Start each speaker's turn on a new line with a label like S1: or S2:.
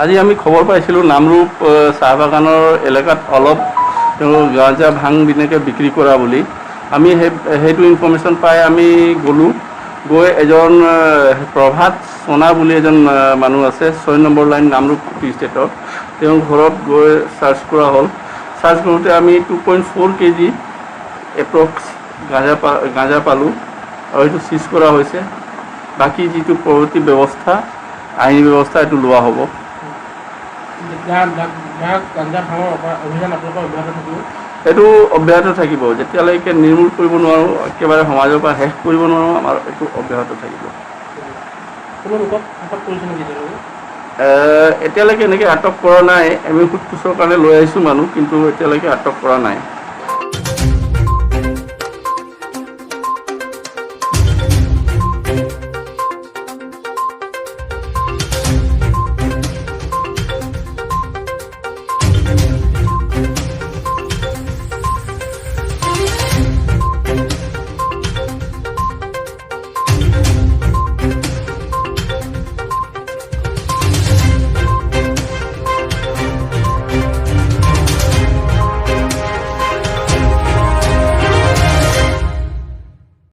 S1: আজি আমি খবৰ পাইছিলোঁ নামৰূপ চাহ বাগানৰ এলেকাত অলপ গাঁজা ভাং তেনেকৈ বিক্ৰী কৰা বুলি। আমি সেইটো ইনফৰ্মেশ্যন পাই আমি গ'লোঁ। গৈ এজন প্ৰভাত সোণা বুলি এজন মানুহ আছে 6 নম্বৰ লাইন নামৰূপ টি ষ্টেটৰ, তেওঁৰ ঘৰত গৈ চাৰ্চ কৰা হ'ল। চাৰ্চ কৰোঁতে আমি 2.4 kg এপ্ৰক্স গাঁজা পালোঁ আৰু সেইটো চিজ কৰা হৈছে। বাকী যিটো পৰৱৰ্তী ব্যৱস্থা আইনী ব্যৱস্থা এইটো লোৱা হ'ব। এইটো অব্যাহত থাকিব যেতিয়ালৈকে নিৰ্মূল কৰিব নোৱাৰোঁ, একেবাৰে সমাজৰ পৰা শেষ কৰিব নোৱাৰোঁ, আমাৰ এইটো অব্যাহত থাকিব। এতিয়ালৈকে এনেকৈ আটক কৰা নাই। আমি সোধ পোছৰ কাৰণে লৈ আহিছোঁ মানুহ, কিন্তু এতিয়ালৈকে আটক কৰা নাই।